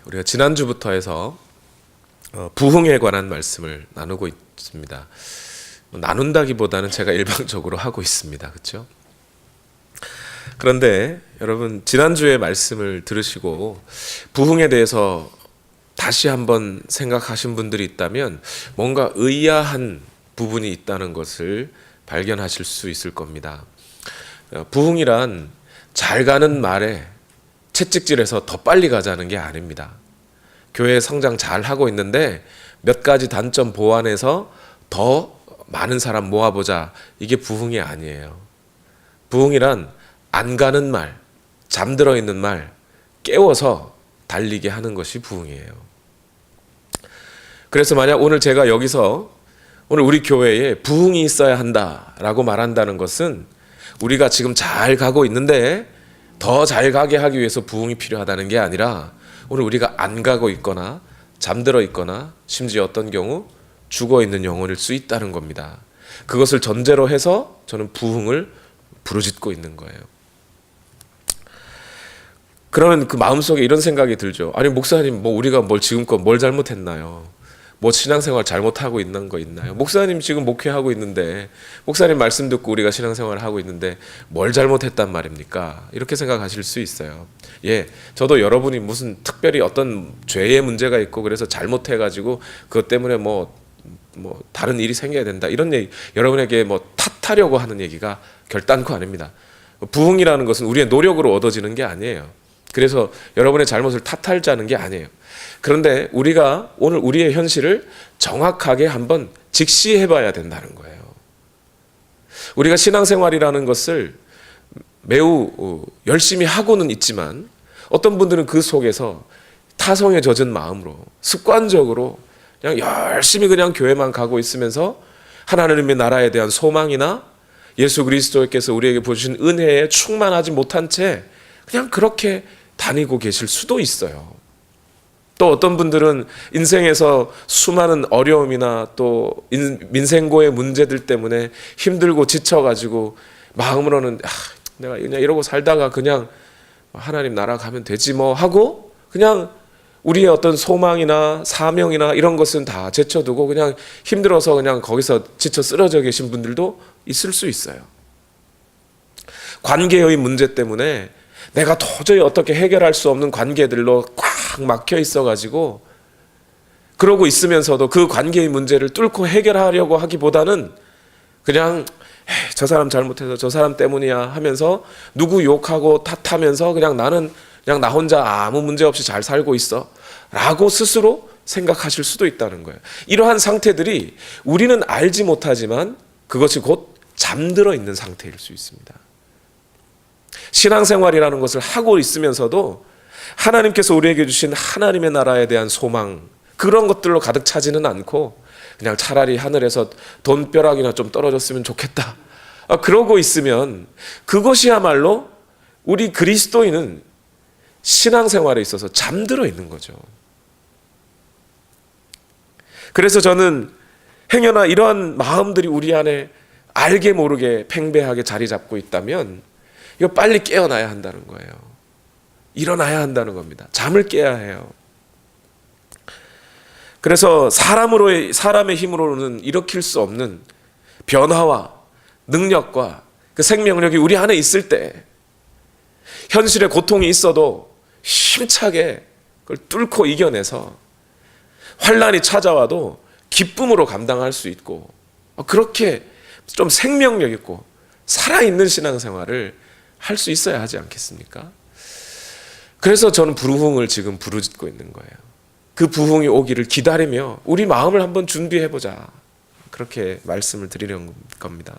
우리가 지난주부터 해서 부흥에 관한 말씀을 나누고 있습니다. 나눈다기보다는 제가 일방적으로 하고 있습니다. 그렇죠? 그런데 여러분, 지난주에 말씀을 들으시고 부흥에 대해서 다시 한번 생각하신 분들이 있다면 뭔가 의아한 부분이 있다는 것을 발견하실 수 있을 겁니다. 부흥이란 잘 가는 말에 채찍질해서 더 빨리 가자는 게 아닙니다. 교회 성장 잘 하고 있는데 몇 가지 단점 보완해서 더 많은 사람 모아보자, 이게 부흥이 아니에요. 부흥이란 안 가는 말, 잠들어 있는 말 깨워서 달리게 하는 것이 부흥이에요. 그래서 만약 오늘 제가 여기서 오늘 우리 교회에 부흥이 있어야 한다라고 말한다는 것은 우리가 지금 잘 가고 있는데 더 잘 가게 하기 위해서 부흥이 필요하다는 게 아니라 오늘 우리가 안 가고 있거나 잠들어 있거나 심지어 어떤 경우 죽어 있는 영혼일 수 있다는 겁니다. 그것을 전제로 해서 저는 부흥을 부르짖고 있는 거예요. 그러면 그 마음속에 이런 생각이 들죠. 아니 목사님, 우리가 지금껏 뭘 잘못했나요? 신앙생활 잘못하고 있는 거 있나요? 목사님 지금 목회하고 있는데, 목사님 말씀 듣고 우리가 신앙생활을 하고 있는데 뭘 잘못했단 말입니까? 이렇게 생각하실 수 있어요. 저도 여러분이 무슨 특별히 어떤 죄의 문제가 있고 그래서 잘못해가지고 그것 때문에 다른 일이 생겨야 된다, 이런 얘기, 여러분에게 탓하려고 하는 얘기가 결단코 아닙니다. 부흥이라는 것은 우리의 노력으로 얻어지는 게 아니에요. 그래서 여러분의 잘못을 탓하자는 게 아니에요. 그런데 우리가 오늘 우리의 현실을 정확하게 한번 직시해 봐야 된다는 거예요. 우리가 신앙생활이라는 것을 매우 열심히 하고는 있지만 어떤 분들은 그 속에서 타성에 젖은 마음으로 습관적으로 그냥 열심히 그냥 교회만 가고 있으면서 하나님의 나라에 대한 소망이나 예수 그리스도께서 우리에게 보여주신 은혜에 충만하지 못한 채 그냥 그렇게 다니고 계실 수도 있어요. 또 어떤 분들은 인생에서 수많은 어려움이나 또 민생고의 문제들 때문에 힘들고 지쳐가지고 마음으로는 내가 그냥 이러고 살다가 그냥 하나님 나라 가면 되지 하고 그냥 우리의 어떤 소망이나 사명이나 이런 것은 다 제쳐두고 그냥 힘들어서 그냥 거기서 지쳐 쓰러져 계신 분들도 있을 수 있어요. 관계의 문제 때문에 내가 도저히 어떻게 해결할 수 없는 관계들로 꽉 막혀 있어가지고 그러고 있으면서도 그 관계의 문제를 뚫고 해결하려고 하기보다는 그냥 저 사람 잘못해서 저 사람 때문이야 하면서 누구 욕하고 탓하면서 그냥 나는 그냥 나 혼자 아무 문제 없이 잘 살고 있어 라고 스스로 생각하실 수도 있다는 거예요. 이러한 상태들이 우리는 알지 못하지만 그것이 곧 잠들어 있는 상태일 수 있습니다. 신앙생활이라는 것을 하고 있으면서도 하나님께서 우리에게 주신 하나님의 나라에 대한 소망, 그런 것들로 가득 차지는 않고 그냥 차라리 하늘에서 돈벼락이나 좀 떨어졌으면 좋겠다, 그러고 있으면 그것이야말로 우리 그리스도인은 신앙생활에 있어서 잠들어 있는 거죠. 그래서 저는 행여나 이러한 마음들이 우리 안에 알게 모르게 팽배하게 자리 잡고 있다면 이거 빨리 깨어나야 한다는 거예요. 일어나야 한다는 겁니다. 잠을 깨야 해요. 그래서 사람의 힘으로는 일으킬 수 없는 변화와 능력과 그 생명력이 우리 안에 있을 때 현실의 고통이 있어도 힘차게 그걸 뚫고 이겨내서 환난이 찾아와도 기쁨으로 감당할 수 있고 그렇게 좀 생명력 있고 살아있는 신앙생활을 할 수 있어야 하지 않겠습니까? 그래서 저는 부흥을 지금 부르짖고 있는 거예요. 그 부흥이 오기를 기다리며 우리 마음을 한번 준비해보자, 그렇게 말씀을 드리는 겁니다.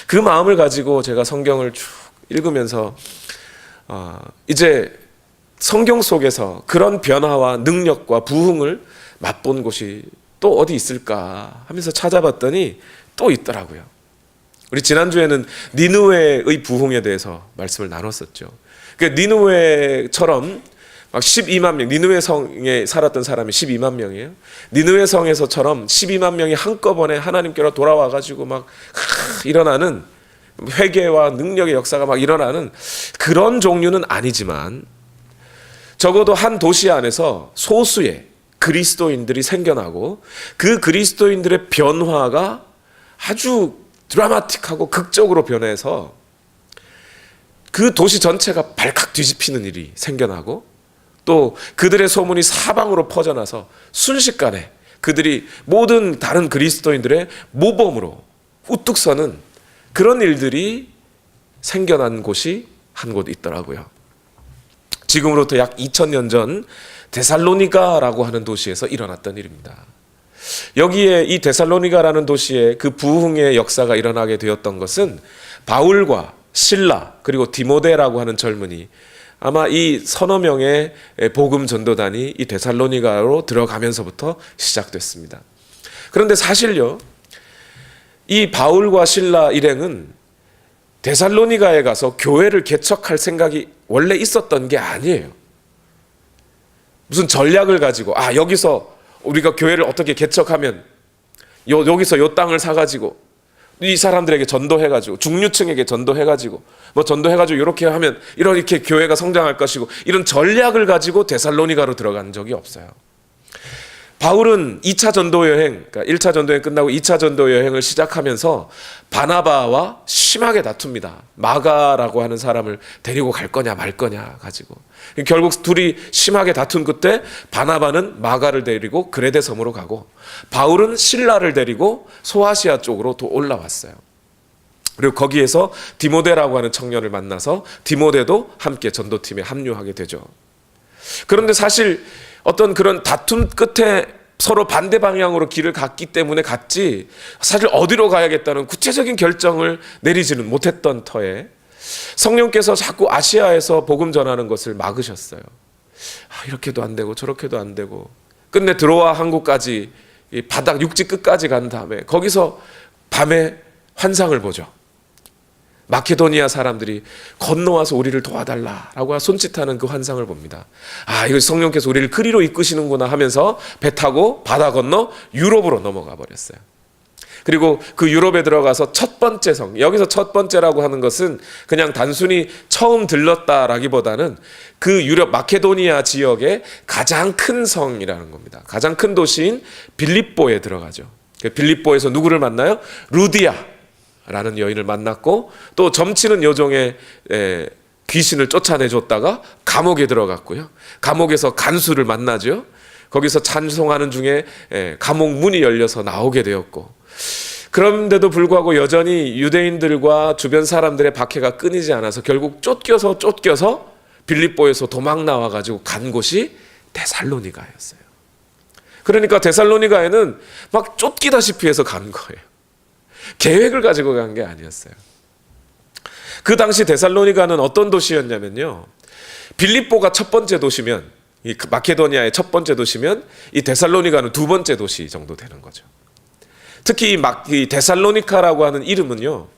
그 마음을 가지고 제가 성경을 쭉 읽으면서 이제 성경 속에서 그런 변화와 능력과 부흥을 맛본 곳이 또 어디 있을까 하면서 찾아봤더니 또 있더라고요. 우리 지난주에는 니느웨의 부흥에 대해서 말씀을 나눴었죠. 니느웨처럼 막 12만 명, 니느웨 성에 살았던 사람이 12만 명이에요. 니느웨 성에서처럼 12만 명이 한꺼번에 하나님께로 돌아와가지고 막 일어나는 회개와 능력의 역사가 막 일어나는 그런 종류는 아니지만 적어도 한 도시 안에서 소수의 그리스도인들이 생겨나고 그 그리스도인들의 변화가 아주 드라마틱하고 극적으로 변해서 그 도시 전체가 발칵 뒤집히는 일이 생겨나고 또 그들의 소문이 사방으로 퍼져나서 순식간에 그들이 모든 다른 그리스도인들의 모범으로 우뚝 서는 그런 일들이 생겨난 곳이 한 곳 있더라고요. 지금으로부터 약 2000년 전 데살로니가라고 하는 도시에서 일어났던 일입니다. 여기에 이 데살로니가라는 도시에 그 부흥의 역사가 일어나게 되었던 것은 바울과 실라 그리고 디모데라고 하는 젊은이, 아마 이 서너 명의 복음 전도단이 이 데살로니가로 들어가면서부터 시작됐습니다. 그런데 사실요, 이 바울과 실라 일행은 데살로니가에 가서 교회를 개척할 생각이 원래 있었던 게 아니에요. 무슨 전략을 가지고 여기서 우리가 교회를 어떻게 개척하면 여기서 요 땅을 사가지고 이 사람들에게 전도해가지고 중류층에게 전도해가지고 뭐 전도해가지고 이렇게 하면 이렇게 교회가 성장할 것이고, 이런 전략을 가지고 데살로니가로 들어간 적이 없어요. 바울은 2차 전도 여행, 그러니까 1차 전도 여행 끝나고 2차 전도 여행을 시작하면서 바나바와 심하게 다툽니다. 마가라고 하는 사람을 데리고 갈 거냐 말 거냐 가지고. 결국 둘이 심하게 다툰 끝에 바나바는 마가를 데리고 그레데 섬으로 가고 바울은 실라를 데리고 소아시아 쪽으로 또 올라왔어요. 그리고 거기에서 디모데라고 하는 청년을 만나서 디모데도 함께 전도팀에 합류하게 되죠. 그런데 사실 어떤 그런 다툼 끝에 서로 반대 방향으로 길을 갔기 때문에 갔지, 사실 어디로 가야겠다는 구체적인 결정을 내리지는 못했던 터에 성령께서 자꾸 아시아에서 복음 전하는 것을 막으셨어요. 이렇게도 안 되고 저렇게도 안 되고 끝내 들어와 한국까지 이 바닥 육지 끝까지 간 다음에 거기서 밤에 환상을 보죠. 마케도니아 사람들이 건너와서 우리를 도와달라라고 손짓하는 그 환상을 봅니다. 이거 성령께서 우리를 그리로 이끄시는구나 하면서 배 타고 바다 건너 유럽으로 넘어가 버렸어요. 그리고 그 유럽에 들어가서 첫 번째 성, 여기서 첫 번째라고 하는 것은 그냥 단순히 처음 들렀다라기보다는 그 유럽 마케도니아 지역의 가장 큰 성이라는 겁니다. 가장 큰 도시인 빌립보에 들어가죠. 빌립보에서 누구를 만나요? 루디아라는 여인을 만났고, 또 점치는 여종의 귀신을 쫓아내줬다가 감옥에 들어갔고요. 감옥에서 간수를 만나죠. 거기서 찬송하는 중에 감옥 문이 열려서 나오게 되었고, 그런데도 불구하고 여전히 유대인들과 주변 사람들의 박해가 끊이지 않아서 결국 쫓겨서 빌립보에서 도망 나와가지고 간 곳이 데살로니가였어요. 그러니까 데살로니가에는 막 쫓기다시피 해서 간 거예요. 계획을 가지고 간 게 아니었어요. 그 당시 데살로니가는 어떤 도시였냐면요, 빌립보가 첫 번째 도시면, 이 마케도니아의 첫 번째 도시면 이 데살로니가는 두 번째 도시 정도 되는 거죠. 특히 이 데살로니카라고 하는 이름은요,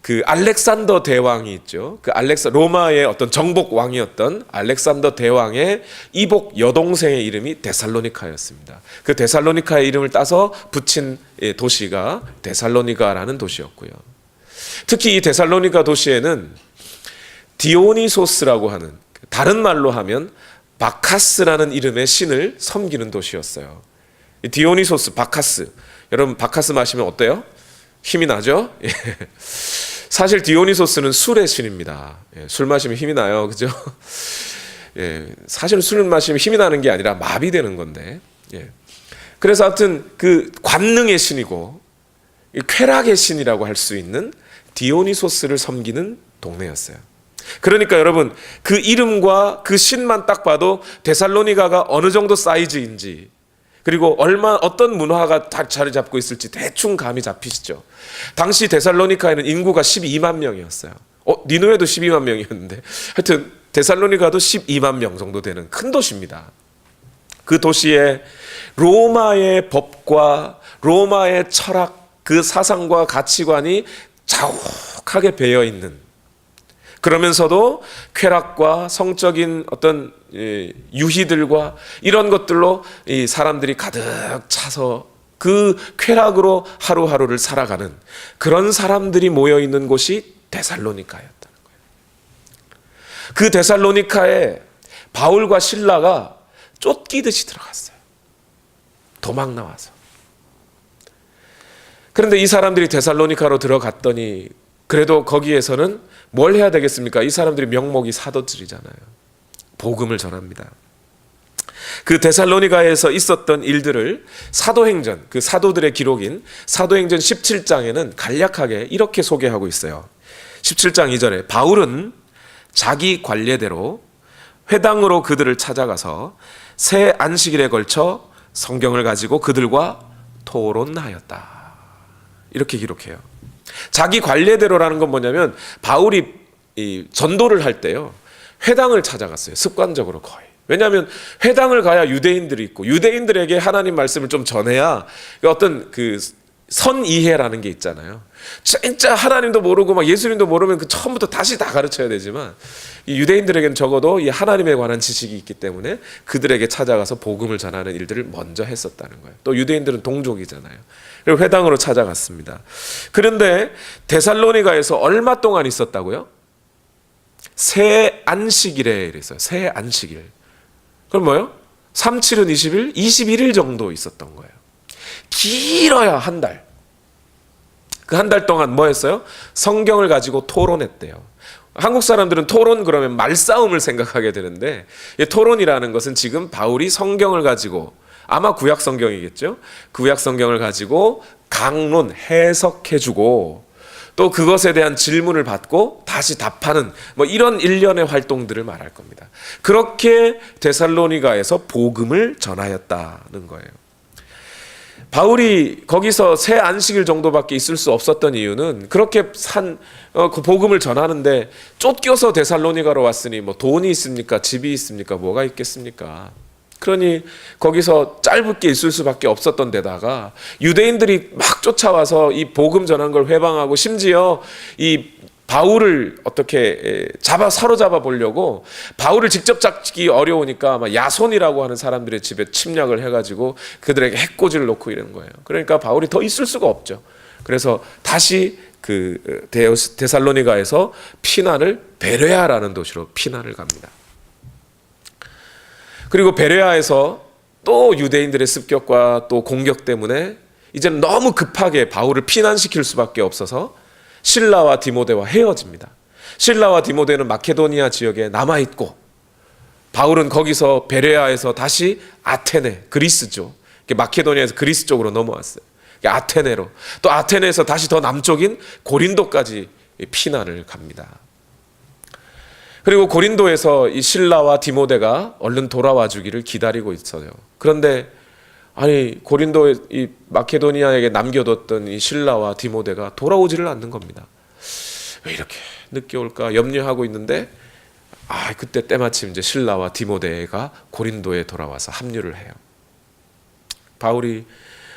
그 알렉산더 대왕이 있죠. 그 로마의 어떤 정복 왕이었던 알렉산더 대왕의 이복 여동생의 이름이 데살로니카였습니다. 그 데살로니카의 이름을 따서 붙인 도시가 데살로니가라는 도시였고요. 특히 이 데살로니가 도시에는 디오니소스라고 하는, 다른 말로 하면 바카스라는 이름의 신을 섬기는 도시였어요. 디오니소스, 바카스. 여러분 바카스 마시면 어때요? 힘이 나죠? 사실 디오니소스는 술의 신입니다. 술 마시면 힘이 나요, 그죠? 사실 술 마시면 힘이 나는 게 아니라 마비되는 건데. 그래서 하여튼 그 관능의 신이고 쾌락의 신이라고 할 수 있는 디오니소스를 섬기는 동네였어요. 그러니까 여러분, 그 이름과 그 신만 딱 봐도 데살로니가가 어느 정도 사이즈인지, 그리고 어떤 문화가 자리 잡고 있을지 대충 감이 잡히시죠. 당시 데살로니카에는 인구가 12만 명이었어요. 니누에도 12만 명이었는데 하여튼 데살로니가도 12만 명 정도 되는 큰 도시입니다. 그 도시에 로마의 법과 로마의 철학, 그 사상과 가치관이 자욱하게 배어 있는, 그러면서도 쾌락과 성적인 어떤 유희들과 이런 것들로 이 사람들이 가득 차서 그 쾌락으로 하루하루를 살아가는 그런 사람들이 모여 있는 곳이 데살로니카였다는 거예요. 그 데살로니카에 바울과 실라가 쫓기듯이 들어갔어요. 도망 나와서. 그런데 이 사람들이 데살로니가로 들어갔더니 그래도 거기에서는 뭘 해야 되겠습니까? 이 사람들이 명목이 사도들이잖아요. 복음을 전합니다. 그 데살로니가에서 있었던 일들을 사도행전, 그 사도들의 기록인 사도행전 17장에는 간략하게 이렇게 소개하고 있어요. 17장 이전에 바울은 자기 관례대로 회당으로 그들을 찾아가서 새 안식일에 걸쳐 성경을 가지고 그들과 토론하였다. 이렇게 기록해요. 자기 관례대로라는 건 뭐냐면 바울이 이 전도를 할 때요, 회당을 찾아갔어요. 습관적으로 거의. 왜냐하면 회당을 가야 유대인들이 있고 유대인들에게 하나님 말씀을 좀 전해야 어떤 그 선이해라는 게 있잖아요. 진짜 하나님도 모르고 막 예수님도 모르면 그 처음부터 다시 다 가르쳐야 되지만 이 유대인들에게는 적어도 이 하나님에 관한 지식이 있기 때문에 그들에게 찾아가서 복음을 전하는 일들을 먼저 했었다는 거예요. 또 유대인들은 동족이잖아요. 그리고 회당으로 찾아갔습니다. 그런데 데살로니가에서 얼마 동안 있었다고요? 새 안식일에 이랬어요. 새 안식일. 그럼 뭐예요? 3, 7은 20일, 21일 정도 있었던 거예요. 길어야 한 달. 그 한 달 동안 뭐 했어요? 성경을 가지고 토론했대요. 한국 사람들은 토론 그러면 말싸움을 생각하게 되는데, 이 토론이라는 것은 지금 바울이 성경을 가지고, 아마 구약 성경이겠죠? 구약 성경을 가지고 강론, 해석해주고 또 그것에 대한 질문을 받고 다시 답하는 뭐 이런 일련의 활동들을 말할 겁니다. 그렇게 데살로니가에서 복음을 전하였다는 거예요. 바울이 거기서 새 안식일 정도밖에 있을 수 없었던 이유는 그렇게 그 복음을 전하는데 쫓겨서 데살로니가로 왔으니 뭐 돈이 있습니까? 집이 있습니까? 뭐가 있겠습니까? 그러니 거기서 짧게 있을 수밖에 없었던 데다가 유대인들이 막 쫓아와서 이 복음 전한 걸 회방하고 심지어 이 바울을 어떻게 사로잡아 보려고 바울을 직접 잡기 어려우니까 아마 야손이라고 하는 사람들의 집에 침략을 해가지고 그들에게 해코지를 놓고 이러는 거예요. 그러니까 바울이 더 있을 수가 없죠. 그래서 다시 그 데살로니가에서 피난을 베레아라는 도시로 피난을 갑니다. 그리고 베레아에서 또 유대인들의 습격과 또 공격 때문에 이제는 너무 급하게 바울을 피난시킬 수밖에 없어서 실라와 디모데와 헤어집니다. 실라와 디모데는 마케도니아 지역에 남아있고 바울은 거기서 베레아에서 다시 아테네, 그리스죠. 마케도니아에서 그리스 쪽으로 넘어왔어요. 아테네로. 또 아테네에서 다시 더 남쪽인 고린도까지 피난을 갑니다. 그리고 고린도에서 이 실라와 디모데가 얼른 돌아와 주기를 기다리고 있어요. 그런데 아니 고린도의 이 마케도니아에게 남겨뒀던 이 실라와 디모데가 돌아오지를 않는 겁니다. 왜 이렇게 늦게 올까 염려하고 있는데 그때 때마침 이제 실라와 디모데가 고린도에 돌아와서 합류를 해요. 바울이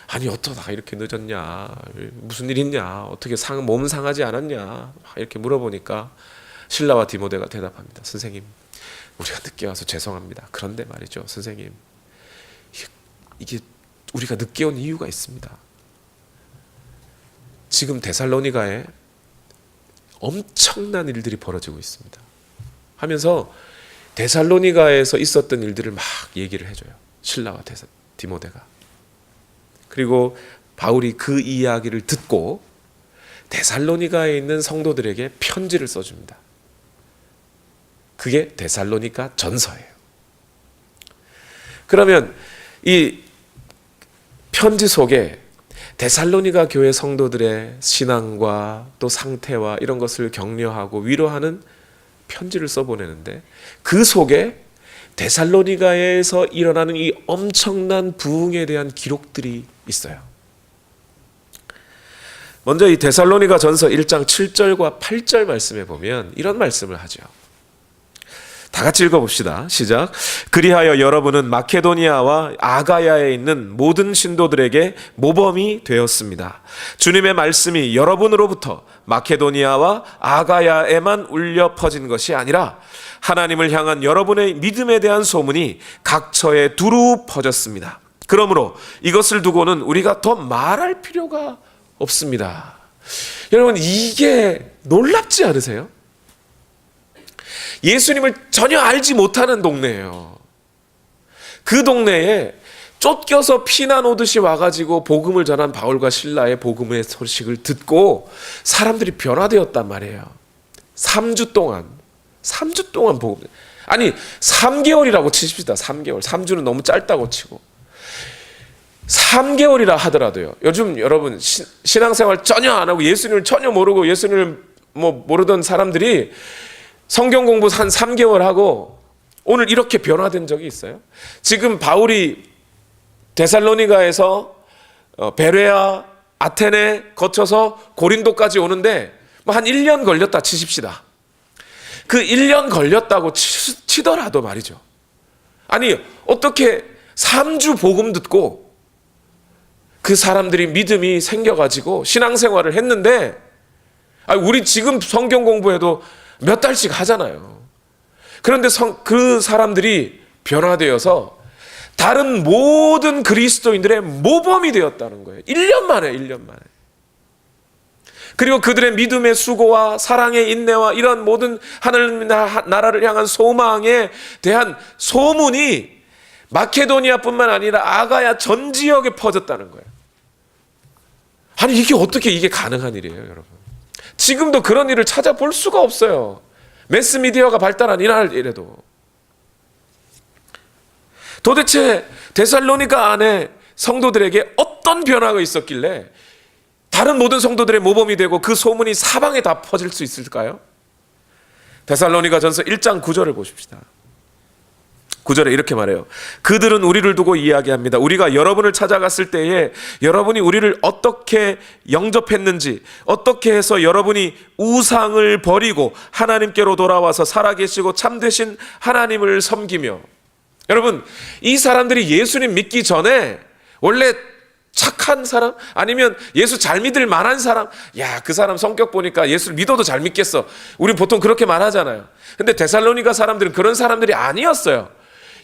아니 어쩌다가 이렇게 늦었냐, 무슨 일 있냐, 어떻게 몸 상하지 않았냐 이렇게 물어보니까 실라와 디모데가 대답합니다. 선생님, 우리가 늦게 와서 죄송합니다. 그런데 말이죠, 선생님, 이게 우리가 늦게 온 이유가 있습니다. 지금 데살로니가에 엄청난 일들이 벌어지고 있습니다. 하면서 데살로니가에서 있었던 일들을 막 얘기를 해줘요. 실라와 디모데가. 그리고 바울이 그 이야기를 듣고 데살로니가에 있는 성도들에게 편지를 써줍니다. 그게 데살로니가 전서예요. 그러면 이 편지 속에 데살로니가 교회 성도들의 신앙과 또 상태와 이런 것을 격려하고 위로하는 편지를 써보내는데 그 속에 데살로니가에서 일어나는 이 엄청난 부흥에 대한 기록들이 있어요. 먼저 이 데살로니가 전서 1장 7절과 8절 말씀에 보면 이런 말씀을 하죠. 다 같이 읽어봅시다. 시작. 그리하여 여러분은 마케도니아와 아가야에 있는 모든 신도들에게 모범이 되었습니다. 주님의 말씀이 여러분으로부터 마케도니아와 아가야에만 울려 퍼진 것이 아니라 하나님을 향한 여러분의 믿음에 대한 소문이 각처에 두루 퍼졌습니다. 그러므로 이것을 두고는 우리가 더 말할 필요가 없습니다. 여러분, 이게 놀랍지 않으세요? 예수님을 전혀 알지 못하는 동네예요. 그 동네에 쫓겨서 피난 오듯이 와가지고 복음을 전한 바울과 실라의 복음의 소식을 듣고 사람들이 변화되었단 말이에요. 3주 동안 복음. 아니 3개월이라고 치십시다. 3개월. 3주는 너무 짧다고 치고 3개월이라 하더라도요. 요즘 여러분 신앙생활 전혀 안 하고 예수님을 전혀 모르고 예수님을 모르던 사람들이 성경 공부 한 3개월 하고 오늘 이렇게 변화된 적이 있어요? 지금 바울이 데살로니가에서 베레아, 아테네 거쳐서 고린도까지 오는데 한 1년 걸렸다 치십시다. 그 1년 걸렸다고 치더라도 말이죠. 아니 어떻게 3주 복음 듣고 그 사람들이 믿음이 생겨가지고 신앙생활을 했는데, 우리 지금 성경 공부해도 몇 달씩 하잖아요. 그런데 그 사람들이 변화되어서 다른 모든 그리스도인들의 모범이 되었다는 거예요. 1년 만에. 그리고 그들의 믿음의 수고와 사랑의 인내와 이런 모든 하나님 나라를 향한 소망에 대한 소문이 마케도니아뿐만 아니라 아가야 전 지역에 퍼졌다는 거예요. 아니 이게 어떻게 이게 가능한 일이에요, 여러분? 지금도 그런 일을 찾아볼 수가 없어요. 매스미디어가 발달한 이날이라도. 도대체 데살로니가 안에 성도들에게 어떤 변화가 있었길래 다른 모든 성도들의 모범이 되고 그 소문이 사방에 다 퍼질 수 있을까요? 데살로니가 전서 1장 9절을 보십시다. 9절에 이렇게 말해요. 그들은 우리를 두고 이야기합니다. 우리가 여러분을 찾아갔을 때에 여러분이 우리를 어떻게 영접했는지, 어떻게 해서 여러분이 우상을 버리고 하나님께로 돌아와서 살아계시고 참되신 하나님을 섬기며. 여러분, 이 사람들이 예수님 믿기 전에 원래 착한 사람? 아니면 예수 잘 믿을 만한 사람? 야, 그 사람 성격 보니까 예수를 믿어도 잘 믿겠어. 우리 보통 그렇게 말하잖아요. 근데 데살로니가 사람들은 그런 사람들이 아니었어요.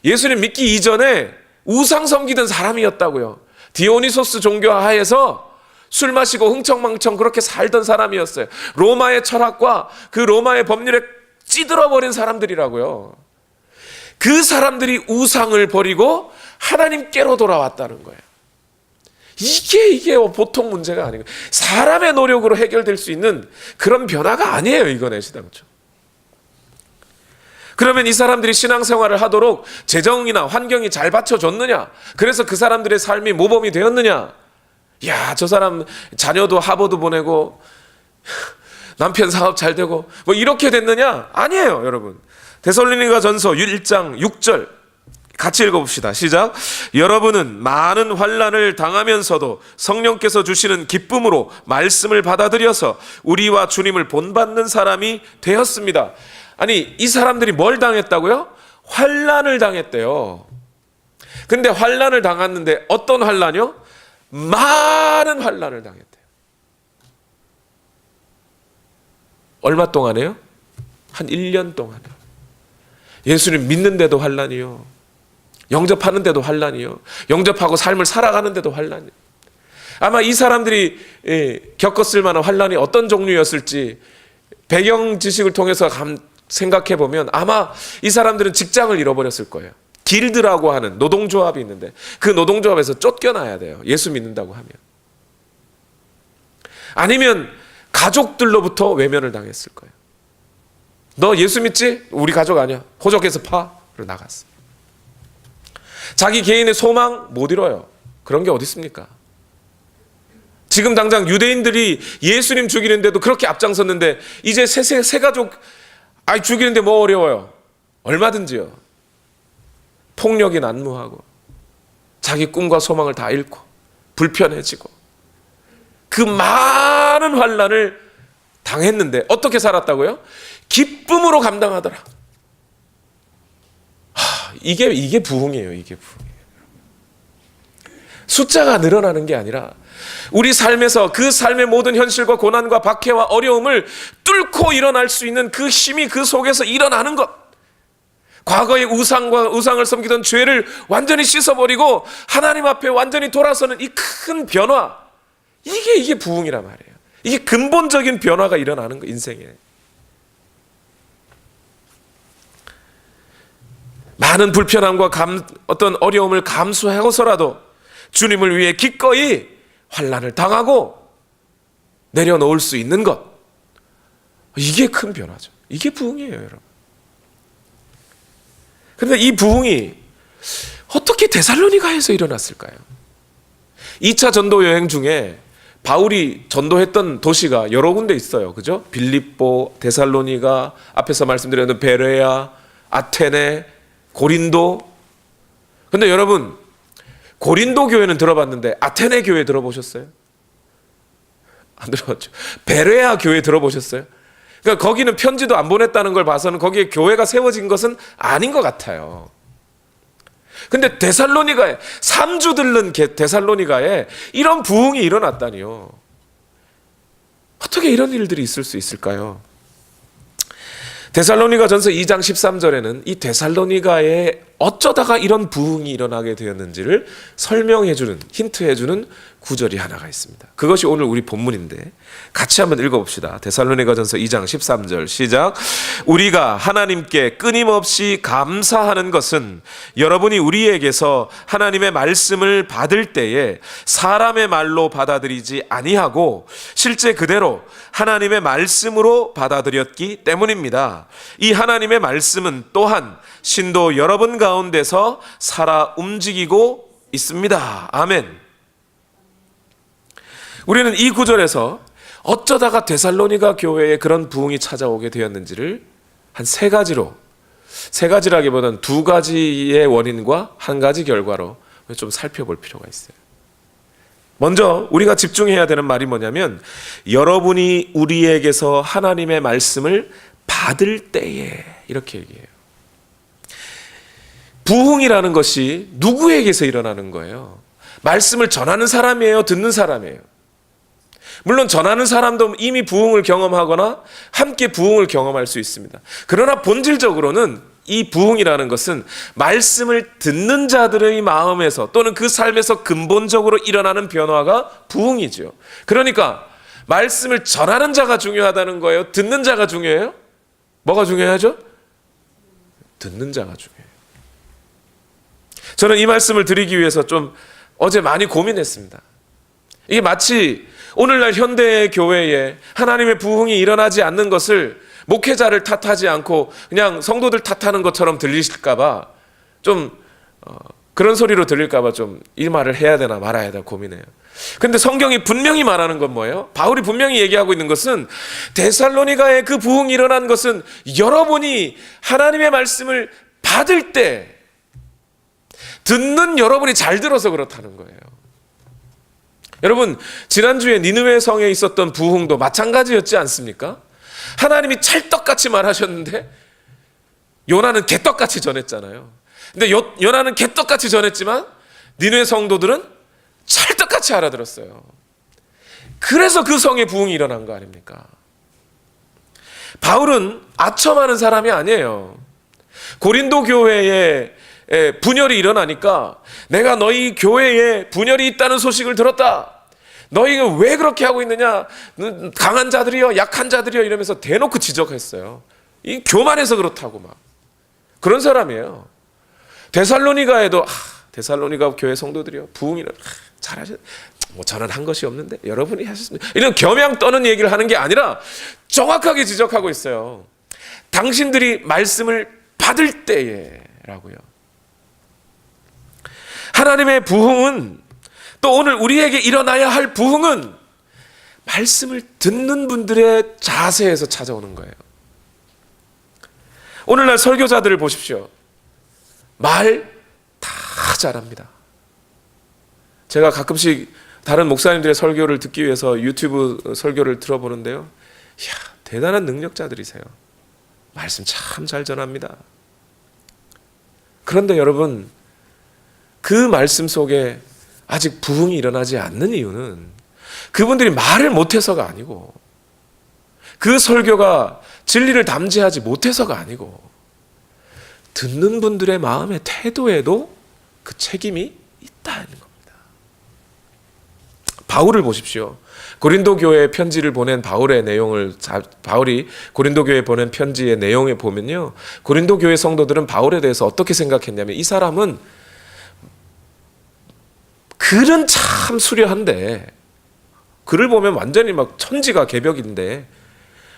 예수님 믿기 이전에 우상 섬기던 사람이었다고요. 디오니소스 종교 하에서 술 마시고 흥청망청 그렇게 살던 사람이었어요. 로마의 철학과 그 로마의 법률에 찌들어버린 사람들이라고요. 그 사람들이 우상을 버리고 하나님께로 돌아왔다는 거예요. 이게 보통 문제가 아니고 사람의 노력으로 해결될 수 있는 그런 변화가 아니에요. 이거는 신앙죠. 그러면 이 사람들이 신앙생활을 하도록 재정이나 환경이 잘 받쳐줬느냐? 그래서 그 사람들의 삶이 모범이 되었느냐? 야, 저 사람 자녀도 하버드 보내고 남편 사업 잘 되고 이렇게 됐느냐? 아니에요, 여러분. 데살로니가 전서 1장 6절 같이 읽어봅시다. 시작. 여러분은 많은 환난을 당하면서도 성령께서 주시는 기쁨으로 말씀을 받아들여서 우리와 주님을 본받는 사람이 되었습니다. 아니, 이 사람들이 뭘 당했다고요? 환난을 당했대요. 근데 환난을 당했는데 어떤 환난이요? 많은 환난을 당했대요. 얼마 동안에요? 한 1년 동안에. 예수님 믿는데도 환난이요. 영접하는데도 환난이요. 영접하고 삶을 살아가는데도 환난이요. 아마 이 사람들이 겪었을 만한 환난이 어떤 종류였을지 배경 지식을 통해서 생각해 보면 아마 이 사람들은 직장을 잃어버렸을 거예요. 길드라고 하는 노동조합이 있는데 그 노동조합에서 쫓겨나야 돼요. 예수 믿는다고 하면. 아니면 가족들로부터 외면을 당했을 거예요. 너 예수 믿지? 우리 가족 아니야. 호적에서 파. 그리고 나갔어. 자기 개인의 소망 못 이뤄요. 그런 게 어디 있습니까? 지금 당장 유대인들이 예수님 죽이는데도 그렇게 앞장섰는데 이제 새 가족 죽이는데 뭐 어려워요? 얼마든지요. 폭력이 난무하고 자기 꿈과 소망을 다 잃고 불편해지고 그 많은 환난을 당했는데 어떻게 살았다고요? 기쁨으로 감당하더라. 이게 부흥이에요. 이게 부흥이에요. 숫자가 늘어나는 게 아니라 우리 삶에서 그 삶의 모든 현실과 고난과 박해와 어려움을 뚫고 일어날 수 있는 그 힘이 그 속에서 일어나는 것. 과거의 우상을 섬기던 죄를 완전히 씻어버리고 하나님 앞에 완전히 돌아서는 이 큰 변화. 이게 부흥이란 말이에요. 이게 근본적인 변화가 일어나는 거 인생에. 많은 불편함과 어떤 어려움을 감수하고서라도 주님을 위해 기꺼이 환난을 당하고 내려놓을 수 있는 것, 이게 큰 변화죠. 이게 부흥이에요, 여러분. 그런데 이 부흥이 어떻게 데살로니가에서 일어났을까요? 2차 전도 여행 중에 바울이 전도했던 도시가 여러 군데 있어요. 그죠? 빌립보, 데살로니가, 앞에서 말씀드렸던 베레아, 아테네, 고린도. 근데 여러분, 고린도 교회는 들어봤는데 아테네 교회 들어보셨어요? 안 들어봤죠. 베레아 교회 들어보셨어요? 그러니까 거기는 편지도 안 보냈다는 걸 봐서는 거기에 교회가 세워진 것은 아닌 것 같아요. 근데 데살로니가에, 3주 들른 데살로니가에 이런 부흥이 일어났다니요. 어떻게 이런 일들이 있을 수 있을까요? 데살로니가전서 2장 13절에는 이 데살로니가에 어쩌다가 이런 부흥이 일어나게 되었는지를 설명해주는, 힌트해주는 구절이 하나가 있습니다. 그것이 오늘 우리 본문인데 같이 한번 읽어봅시다. 데살로니가전서 2장 13절 시작. 우리가 하나님께 끊임없이 감사하는 것은 여러분이 우리에게서 하나님의 말씀을 받을 때에 사람의 말로 받아들이지 아니하고 실제 그대로 하나님의 말씀으로 받아들였기 때문입니다. 이 하나님의 말씀은 또한 신도 여러분 가운데서 살아 움직이고 있습니다. 아멘. 우리는 이 구절에서 어쩌다가 데살로니가 교회에 그런 부흥이 찾아오게 되었는지를 한 세 가지라기보다는 두 가지의 원인과 한 가지 결과로 좀 살펴볼 필요가 있어요. 먼저 우리가 집중해야 되는 말이 뭐냐면, 여러분이 우리에게서 하나님의 말씀을 받을 때에, 이렇게 얘기해요. 부흥이라는 것이 누구에게서 일어나는 거예요? 말씀을 전하는 사람이에요? 듣는 사람이에요? 물론 전하는 사람도 이미 부흥을 경험하거나 함께 부흥을 경험할 수 있습니다. 그러나 본질적으로는 이 부흥이라는 것은 말씀을 듣는 자들의 마음에서 또는 그 삶에서 근본적으로 일어나는 변화가 부흥이죠. 그러니까 말씀을 전하는 자가 중요하다는 거예요? 듣는 자가 중요해요? 뭐가 중요하죠? 듣는 자가 중요해요. 저는 이 말씀을 드리기 위해서 좀 어제 많이 고민했습니다. 이게 마치 오늘날 현대 교회에 하나님의 부흥이 일어나지 않는 것을 목회자를 탓하지 않고 그냥 성도들 탓하는 것처럼 들리실까봐 좀 그런 소리로 들릴까봐 좀 이 말을 해야 되나 말아야 되나 고민해요. 근데 성경이 분명히 말하는 건 뭐예요? 바울이 분명히 얘기하고 있는 것은 데살로니가에 그 부흥이 일어난 것은 여러분이 하나님의 말씀을 받을 때 듣는 여러분이 잘 들어서 그렇다는 거예요. 여러분, 지난주에 니느웨 성에 있었던 부흥도 마찬가지였지 않습니까? 하나님이 찰떡같이 말하셨는데 요나는 개떡같이 전했잖아요. 근데 요나는 개떡같이 전했지만 니느웨 성도들은 찰떡같이 알아들었어요. 그래서 그 성에 부흥이 일어난 거 아닙니까? 바울은 아첨하는 사람이 아니에요. 고린도 교회에 분열이 일어나니까 내가 너희 교회에 분열이 있다는 소식을 들었다. 너희가 왜 그렇게 하고 있느냐? 강한 자들이요, 약한 자들이요 이러면서 대놓고 지적했어요. 이 교만해서 그렇다고 막 그런 사람이에요. 데살로니가에도 데살로니가 교회 성도들이요 부흥이라 잘하셨. 뭐 저는 한 것이 없는데 여러분이 하셨습니다. 이런 겸양 떠는 얘기를 하는 게 아니라 정확하게 지적하고 있어요. 당신들이 말씀을 받을 때에라고요. 하나님의 부흥은 또 오늘 우리에게 일어나야 할 부흥은 말씀을 듣는 분들의 자세에서 찾아오는 거예요. 오늘날 설교자들을 보십시오. 말 다 잘합니다. 제가 가끔씩 다른 목사님들의 설교를 듣기 위해서 유튜브 설교를 들어보는데요. 이야, 대단한 능력자들이세요. 말씀 참 잘 전합니다. 그런데 여러분, 그 말씀 속에 아직 부흥이 일어나지 않는 이유는 그분들이 말을 못해서가 아니고 그 설교가 진리를 담지하지 못해서가 아니고 듣는 분들의 마음의 태도에도 그 책임이 있다는 겁니다. 바울을 보십시오. 고린도 교회에 편지를 보낸 바울의 내용을 바울이 고린도 교회에 보낸 편지의 내용에 보면요, 고린도 교회 성도들은 바울에 대해서 어떻게 생각했냐면, 이 사람은 글은 참 수려한데, 글을 보면 완전히 막 천지가 개벽인데,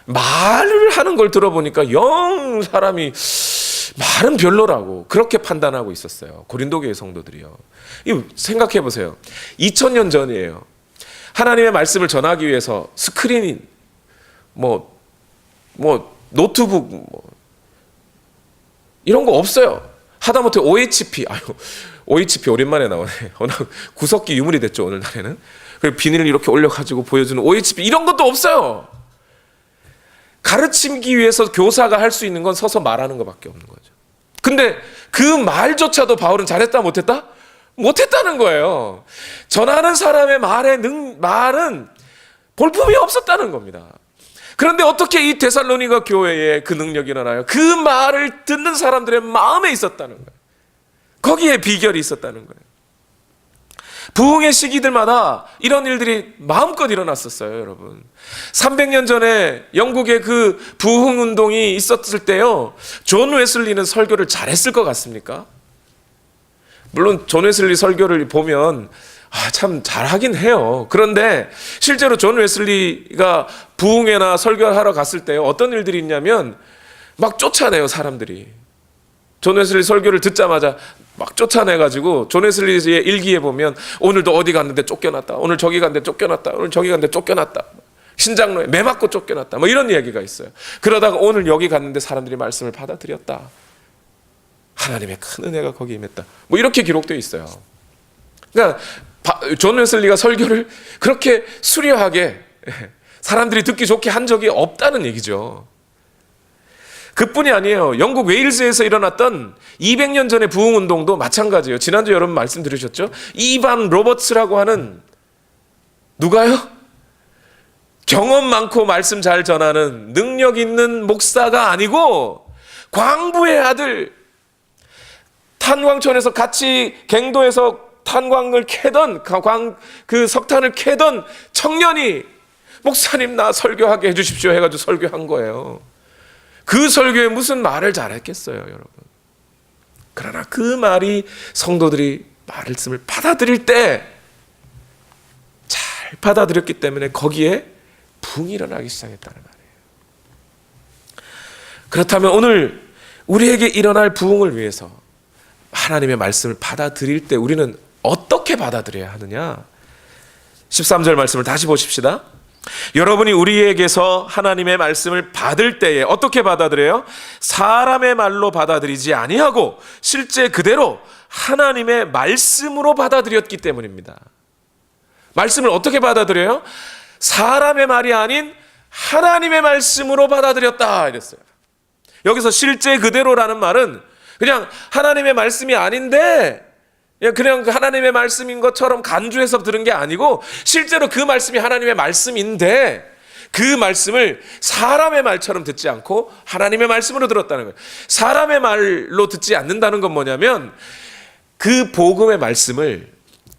말을 하는 걸 들어보니까 영 사람이 말은 별로라고 그렇게 판단하고 있었어요. 고린도 교회 성도들이요. 이거 생각해 보세요. 2000년 전이에요. 하나님의 말씀을 전하기 위해서 스크린, 노트북, 이런 거 없어요. 하다못해 OHP, OHP 오랜만에 나오네. 워낙 구석기 유물이 됐죠, 오늘날에는. 그리고 비닐을 이렇게 올려가지고 보여주는 OHP, 이런 것도 없어요. 가르치기 위해서 교사가 할 수 있는 건 서서 말하는 것밖에 없는 거죠. 근데 그 말조차도 바울은 잘했다 못했다? 못했다는 거예요. 전하는 사람의 말은 볼품이 없었다는 겁니다. 그런데 어떻게 이 데살로니가 교회에 그 능력이 일어나요? 그 말을 듣는 사람들의 마음에 있었다는 거예요. 거기에 비결이 있었다는 거예요. 부흥의 시기들마다 이런 일들이 마음껏 일어났었어요, 여러분. 300년 전에 영국의 그 부흥 운동이 있었을 때요, 존 웨슬리는 설교를 잘했을 것 같습니까? 물론 존 웨슬리 설교를 보면 참 잘하긴 해요. 그런데 실제로 존 웨슬리가 부흥회나 설교하러 갔을 때 어떤 일들이 있냐면 막 쫓아내요, 사람들이. 존 웨슬리 설교를 듣자마자 막 쫓아내가지고, 존 웨슬리의 일기에 보면 오늘도 어디 갔는데 쫓겨났다, 오늘 저기 갔는데 쫓겨났다, 오늘 저기 갔는데 쫓겨났다, 신장로에 매 맞고 쫓겨났다, 이런 이야기가 있어요. 그러다가 오늘 여기 갔는데 사람들이 말씀을 받아들였다, 하나님의 큰 은혜가 거기 임했다, 이렇게 기록되어 있어요. 그러니까 존 웨슬리가 설교를 그렇게 수려하게 사람들이 듣기 좋게 한 적이 없다는 얘기죠. 그뿐이 아니에요. 영국 웨일즈에서 일어났던 200년 전의 부흥운동도 마찬가지예요. 지난주 여러분 말씀 들으셨죠? 이반 로버츠라고 하는, 누가요? 경험 많고 말씀 잘 전하는 능력 있는 목사가 아니고 광부의 아들, 탄광촌에서 같이 갱도에서 탄광을 캐던, 그 석탄을 캐던 청년이 목사님 나 설교하게 해주십시오 해가지고 설교한 거예요. 그 설교에 무슨 말을 잘했겠어요, 여러분. 그러나 그 말이 성도들이 말씀을 받아들일 때 잘 받아들였기 때문에 거기에 부흥이 일어나기 시작했다는 말이에요. 그렇다면 오늘 우리에게 일어날 부흥을 위해서 하나님의 말씀을 받아들일 때 우리는 어떻게 받아들여야 하느냐? 13절 말씀을 다시 보십시다. 여러분이 우리에게서 하나님의 말씀을 받을 때에 어떻게 받아들여요? 사람의 말로 받아들이지 아니하고 실제 그대로 하나님의 말씀으로 받아들였기 때문입니다. 말씀을 어떻게 받아들여요? 사람의 말이 아닌 하나님의 말씀으로 받아들였다 이랬어요. 여기서 실제 그대로라는 말은 그냥 하나님의 말씀이 아닌데 그냥 하나님의 말씀인 것처럼 간주해서 들은 게 아니고, 실제로 그 말씀이 하나님의 말씀인데 그 말씀을 사람의 말처럼 듣지 않고 하나님의 말씀으로 들었다는 거예요. 사람의 말로 듣지 않는다는 건 뭐냐면 그 복음의 말씀을,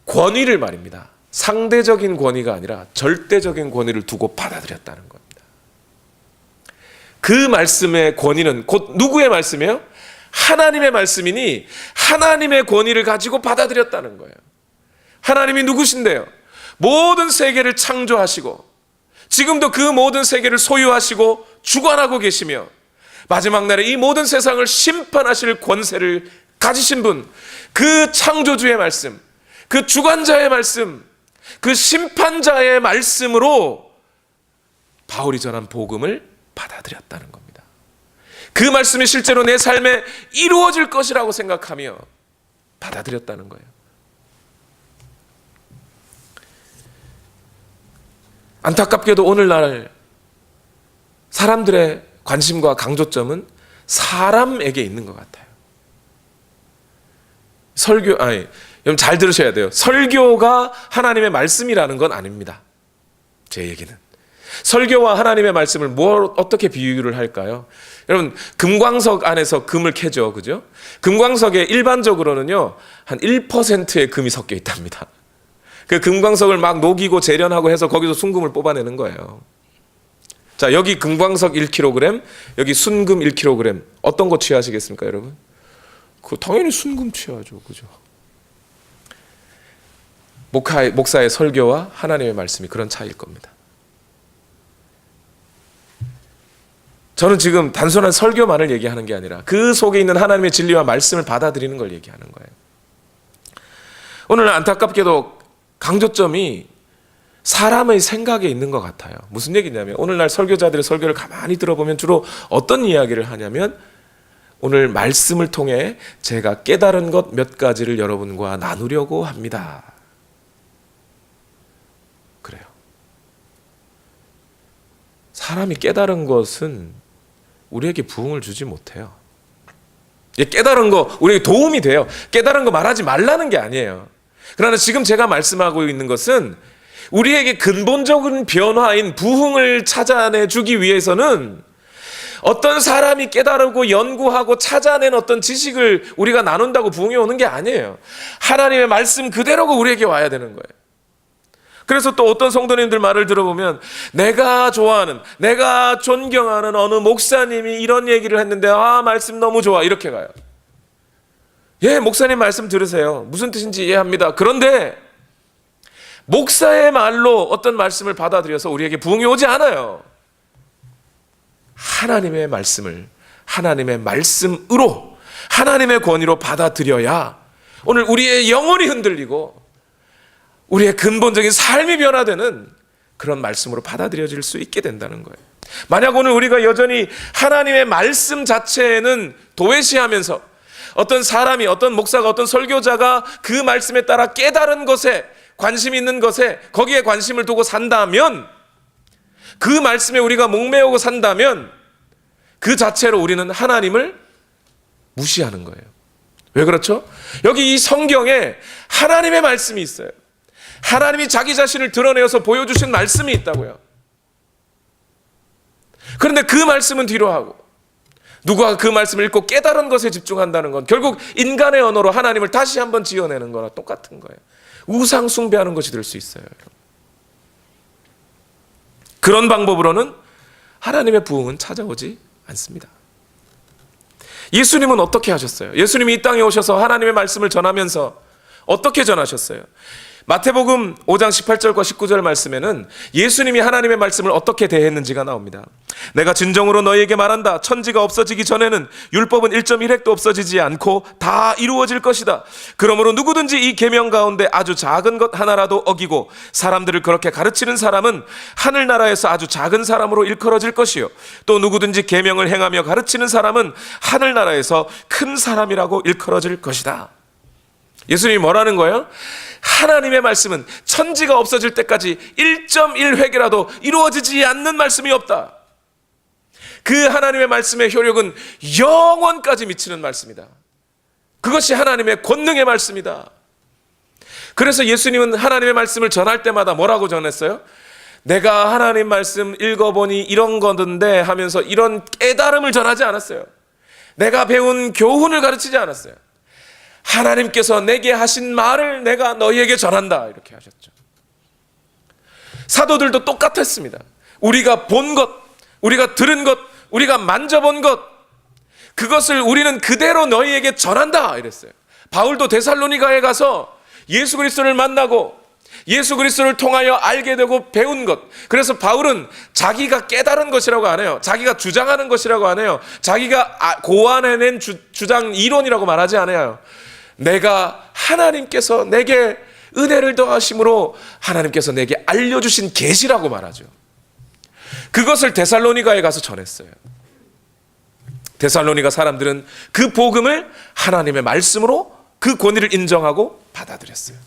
권위를 말입니다, 상대적인 권위가 아니라 절대적인 권위를 두고 받아들였다는 겁니다. 그 말씀의 권위는 곧 누구의 말씀이에요? 하나님의 말씀이니 하나님의 권위를 가지고 받아들였다는 거예요. 하나님이 누구신데요? 모든 세계를 창조하시고 지금도 그 모든 세계를 소유하시고 주관하고 계시며 마지막 날에 이 모든 세상을 심판하실 권세를 가지신 분, 그 창조주의 말씀, 그 주관자의 말씀, 그 심판자의 말씀으로 바울이 전한 복음을 받아들였다는 겁니다. 그 말씀이 실제로 내 삶에 이루어질 것이라고 생각하며 받아들였다는 거예요. 안타깝게도 오늘날 사람들의 관심과 강조점은 사람에게 있는 것 같아요. 여러분 잘 들으셔야 돼요. 설교가 하나님의 말씀이라는 건 아닙니다. 제 얘기는. 설교와 하나님의 말씀을 어떻게 비유를 할까요? 여러분, 금광석 안에서 금을 캐죠, 그죠? 금광석에 일반적으로는요, 한 1%의 금이 섞여 있답니다. 그 금광석을 막 녹이고 재련하고 해서 거기서 순금을 뽑아내는 거예요. 자, 여기 금광석 1kg, 여기 순금 1kg. 어떤 거 취하시겠습니까, 여러분? 그 당연히 순금 취하죠. 그죠? 목사의 설교와 하나님의 말씀이 그런 차이일 겁니다. 저는 지금 단순한 설교만을 얘기하는 게 아니라 그 속에 있는 하나님의 진리와 말씀을 받아들이는 걸 얘기하는 거예요. 오늘 안타깝게도 강조점이 사람의 생각에 있는 것 같아요. 무슨 얘기냐면 오늘날 설교자들의 설교를 가만히 들어보면 주로 어떤 이야기를 하냐면 오늘 말씀을 통해 제가 깨달은 것 몇 가지를 여러분과 나누려고 합니다. 그래요. 사람이 깨달은 것은 우리에게 부흥을 주지 못해요. 깨달은 거 우리에게 도움이 돼요. 깨달은 거 말하지 말라는 게 아니에요. 그러나 지금 제가 말씀하고 있는 것은 우리에게 근본적인 변화인 부흥을 찾아내 주기 위해서는 어떤 사람이 깨달고 연구하고 찾아낸 어떤 지식을 우리가 나눈다고 부흥이 오는 게 아니에요. 하나님의 말씀 그대로가 우리에게 와야 되는 거예요. 그래서 또 어떤 성도님들 말을 들어보면 내가 좋아하는, 내가 존경하는 어느 목사님이 이런 얘기를 했는데 말씀 너무 좋아 이렇게 가요. 예, 목사님 말씀 들으세요. 무슨 뜻인지 이해합니다. 그런데 목사의 말로 어떤 말씀을 받아들여서 우리에게 부흥이 오지 않아요. 하나님의 말씀을 하나님의 말씀으로 하나님의 권위로 받아들여야 오늘 우리의 영혼이 흔들리고 우리의 근본적인 삶이 변화되는 그런 말씀으로 받아들여질 수 있게 된다는 거예요. 만약 오늘 우리가 여전히 하나님의 말씀 자체에는 도외시하면서 어떤 사람이, 어떤 목사가, 어떤 설교자가 그 말씀에 따라 깨달은 것에 관심 있는 것에 거기에 관심을 두고 산다면, 그 말씀에 우리가 목매우고 산다면 그 자체로 우리는 하나님을 무시하는 거예요. 왜 그렇죠? 여기 이 성경에 하나님의 말씀이 있어요. 하나님이 자기 자신을 드러내어서 보여주신 말씀이 있다고요. 그런데 그 말씀은 뒤로 하고 누가 그 말씀을 읽고 깨달은 것에 집중한다는 건 결국 인간의 언어로 하나님을 다시 한번 지어내는 거나 똑같은 거예요. 우상 숭배하는 것이 될 수 있어요. 그런 방법으로는 하나님의 부흥은 찾아오지 않습니다. 예수님은 어떻게 하셨어요? 예수님이 이 땅에 오셔서 하나님의 말씀을 전하면서 어떻게 전하셨어요? 마태복음 5장 18절과 19절 말씀에는 예수님이 하나님의 말씀을 어떻게 대했는지가 나옵니다. 내가 진정으로 너희에게 말한다. 천지가 없어지기 전에는 율법은 1.1획도 없어지지 않고 다 이루어질 것이다. 그러므로 누구든지 이 계명 가운데 아주 작은 것 하나라도 어기고 사람들을 그렇게 가르치는 사람은 하늘나라에서 아주 작은 사람으로 일컬어질 것이요, 또 누구든지 계명을 행하며 가르치는 사람은 하늘나라에서 큰 사람이라고 일컬어질 것이다. 예수님이 뭐라는 거예요? 하나님의 말씀은 천지가 없어질 때까지 1.1획이라도 이루어지지 않는 말씀이 없다. 그 하나님의 말씀의 효력은 영원까지 미치는 말씀이다. 그것이 하나님의 권능의 말씀이다. 그래서 예수님은 하나님의 말씀을 전할 때마다 뭐라고 전했어요? 내가 하나님 말씀 읽어보니 이런 거던데 하면서 이런 깨달음을 전하지 않았어요. 내가 배운 교훈을 가르치지 않았어요. 하나님께서 내게 하신 말을 내가 너희에게 전한다, 이렇게 하셨죠. 사도들도 똑같았습니다. 우리가 본 것, 우리가 들은 것, 우리가 만져본 것, 그것을 우리는 그대로 너희에게 전한다, 이랬어요. 바울도 데살로니가에 가서 예수 그리스도를 만나고 예수 그리스도를 통하여 알게 되고 배운 것, 그래서 바울은 자기가 깨달은 것이라고 안 해요. 자기가 주장하는 것이라고 안 해요. 자기가 고안해낸 주장 이론이라고 말하지 않아요. 내가 하나님께서 내게 은혜를 더하심으로 하나님께서 내게 알려주신 계시라고 말하죠. 그것을 데살로니가에 가서 전했어요. 데살로니가 사람들은 그 복음을 하나님의 말씀으로 그 권위를 인정하고 받아들였어요.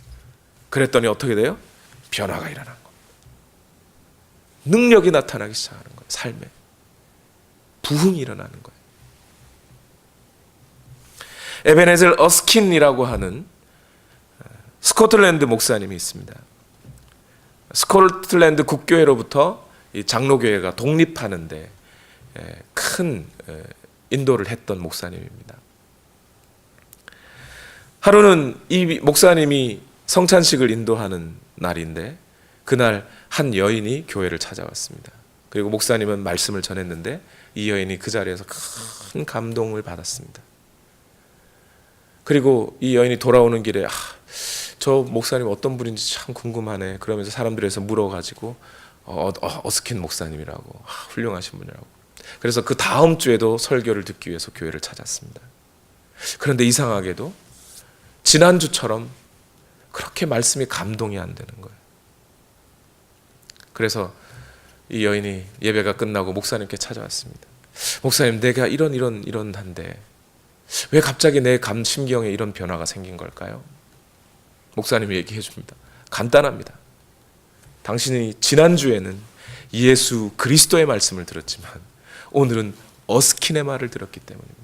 그랬더니 어떻게 돼요? 변화가 일어난 겁니다. 능력이 나타나기 시작하는 거예요. 삶에 부흥이 일어나는 거예요. 에베네젤 어스킨이라고 하는 스코틀랜드 목사님이 있습니다. 스코틀랜드 국교회로부터 이 장로교회가 독립하는데 큰 인도를 했던 목사님입니다. 하루는 이 목사님이 성찬식을 인도하는 날인데 그날 한 여인이 교회를 찾아왔습니다. 그리고 목사님은 말씀을 전했는데 이 여인이 그 자리에서 큰 감동을 받았습니다. 그리고 이 여인이 돌아오는 길에 저 목사님 어떤 분인지 참 궁금하네 그러면서 사람들에서 물어가지고 어스킨 목사님이라고 훌륭하신 분이라고. 그래서 그 다음 주에도 설교를 듣기 위해서 교회를 찾았습니다. 그런데 이상하게도 지난주처럼 그렇게 말씀이 감동이 안 되는 거예요. 그래서 이 여인이 예배가 끝나고 목사님께 찾아왔습니다. 목사님, 내가 이런한데 왜 갑자기 내 심경에 이런 변화가 생긴 걸까요? 목사님이 얘기해 줍니다. 간단합니다. 당신이 지난주에는 예수 그리스도의 말씀을 들었지만 오늘은 어스킨의 말을 들었기 때문입니다.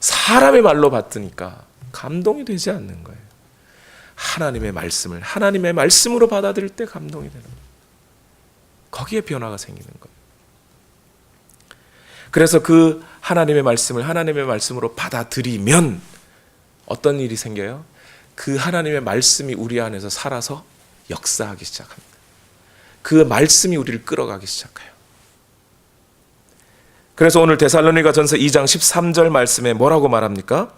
사람의 말로 받으니까 감동이 되지 않는 거예요. 하나님의 말씀을 하나님의 말씀으로 받아들일 때 감동이 되는 거예요. 거기에 변화가 생기는 거예요. 그래서 그 하나님의 말씀을 하나님의 말씀으로 받아들이면 어떤 일이 생겨요? 그 하나님의 말씀이 우리 안에서 살아서 역사하기 시작합니다. 그 말씀이 우리를 끌어가기 시작해요. 그래서 오늘 데살로니가전서 2장 13절 말씀에 뭐라고 말합니까?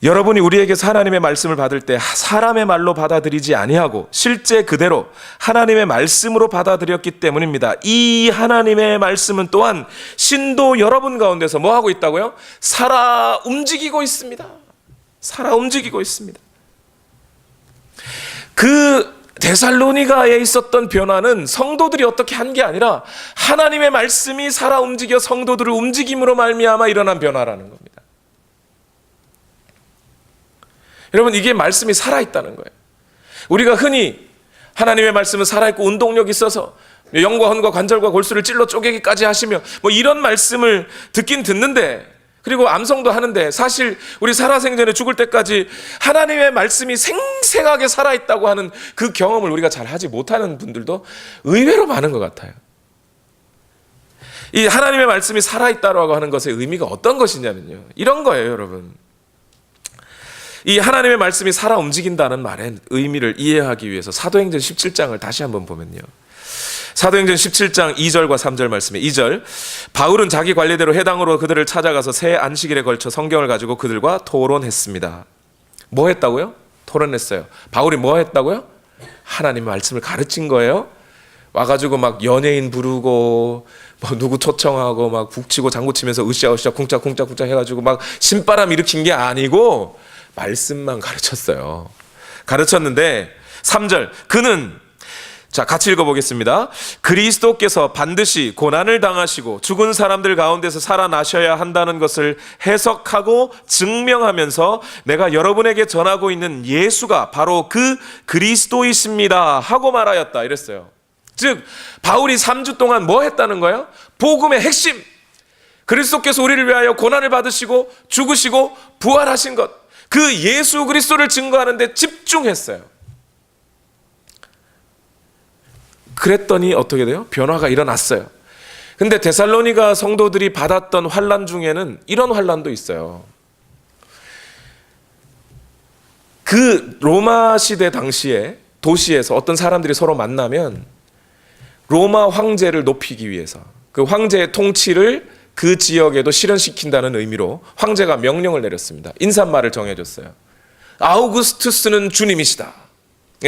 여러분이 우리에게서 하나님의 말씀을 받을 때 사람의 말로 받아들이지 아니하고 실제 그대로 하나님의 말씀으로 받아들였기 때문입니다. 이 하나님의 말씀은 또한 신도 여러분 가운데서 뭐 하고 있다고요? 살아 움직이고 있습니다. 살아 움직이고 있습니다. 그 데살로니가에 있었던 변화는 성도들이 어떻게 한 게 아니라 하나님의 말씀이 살아 움직여 성도들을 움직임으로 말미암아 일어난 변화라는 겁니다. 여러분, 이게 말씀이 살아있다는 거예요. 우리가 흔히 하나님의 말씀은 살아있고 운동력이 있어서 영과 혼과 관절과 골수를 찔러 쪼개기까지 하시며 뭐 이런 말씀을 듣긴 듣는데, 그리고 암송도 하는데, 사실 우리 살아생전에 죽을 때까지 하나님의 말씀이 생생하게 살아있다고 하는 그 경험을 우리가 잘 하지 못하는 분들도 의외로 많은 것 같아요. 이 하나님의 말씀이 살아있다고 하는 것의 의미가 어떤 것이냐면요, 이런 거예요. 여러분, 이 하나님의 말씀이 살아 움직인다는 말의 의미를 이해하기 위해서 사도행전 17장을 다시 한번 보면요, 사도행전 17장 2절과 3절 말씀에 2절, 바울은 자기 관례대로 해당으로 그들을 찾아가서 새 안식일에 걸쳐 성경을 가지고 그들과 토론했습니다. 뭐 했다고요? 토론했어요. 바울이 뭐 했다고요? 하나님의 말씀을 가르친 거예요. 와가지고 막 연예인 부르고 뭐 누구 초청하고 막 북치고 장구치면서 으쌰으쌰 쿵짝쿵짝 해가지고 막 신바람 일으킨 게 아니고 말씀만 가르쳤어요. 가르쳤는데 3절, 그는, 자, 같이 읽어보겠습니다. 그리스도께서 반드시 고난을 당하시고 죽은 사람들 가운데서 살아나셔야 한다는 것을 해석하고 증명하면서 내가 여러분에게 전하고 있는 예수가 바로 그 그리스도이십니다 하고 말하였다, 이랬어요. 즉 바울이 3주 동안 뭐 했다는 거예요? 복음의 핵심, 그리스도께서 우리를 위하여 고난을 받으시고 죽으시고 부활하신 것, 그 예수 그리스도를 증거하는 데 집중했어요. 그랬더니 어떻게 돼요? 변화가 일어났어요. 근데 데살로니가 성도들이 받았던 환난 중에는 이런 환난도 있어요. 그 로마 시대 당시에 도시에서 어떤 사람들이 서로 만나면 로마 황제를 높이기 위해서 그 황제의 통치를 그 지역에도 실현시킨다는 의미로 황제가 명령을 내렸습니다. 인사말을 정해줬어요. 아우구스투스는 주님이시다.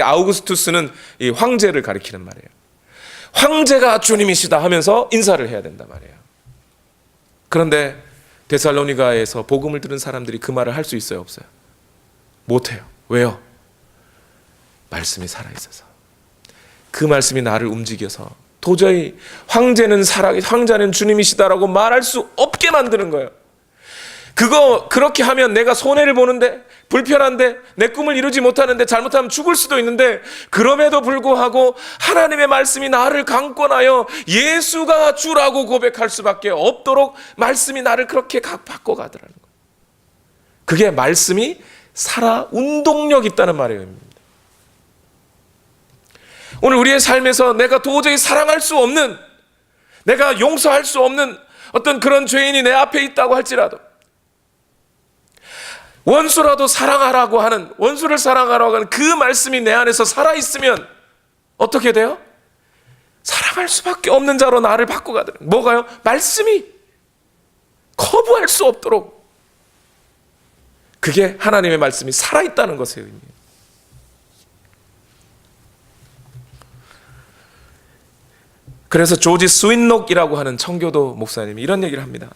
아우구스투스는 이 황제를 가리키는 말이에요. 황제가 주님이시다 하면서 인사를 해야 된단 말이에요. 그런데 데살로니가에서 복음을 들은 사람들이 그 말을 할 수 있어요, 없어요? 못해요. 왜요? 말씀이 살아있어서. 그 말씀이 나를 움직여서 도저히 황제는 주님이시다라고 말할 수 없게 만드는 거예요. 그렇게 하면 내가 손해를 보는데, 불편한데, 내 꿈을 이루지 못하는데, 잘못하면 죽을 수도 있는데, 그럼에도 불구하고 하나님의 말씀이 나를 강권하여 예수가 주라고 고백할 수밖에 없도록 말씀이 나를 그렇게 바꿔가더라는 거예요. 그게 말씀이 살아 운동력 있다는 말이에요. 오늘 우리의 삶에서 내가 도저히 사랑할 수 없는, 내가 용서할 수 없는 어떤 그런 죄인이 내 앞에 있다고 할지라도 원수라도 사랑하라고 하는, 원수를 사랑하라고 하는 그 말씀이 내 안에서 살아있으면 어떻게 돼요? 사랑할 수밖에 없는 자로 나를 바꿔가더라. 뭐가요? 말씀이 거부할 수 없도록. 그게 하나님의 말씀이 살아있다는 것의 의미예요. 그래서 조지 스윈녹이라고 하는 청교도 목사님이 이런 얘기를 합니다.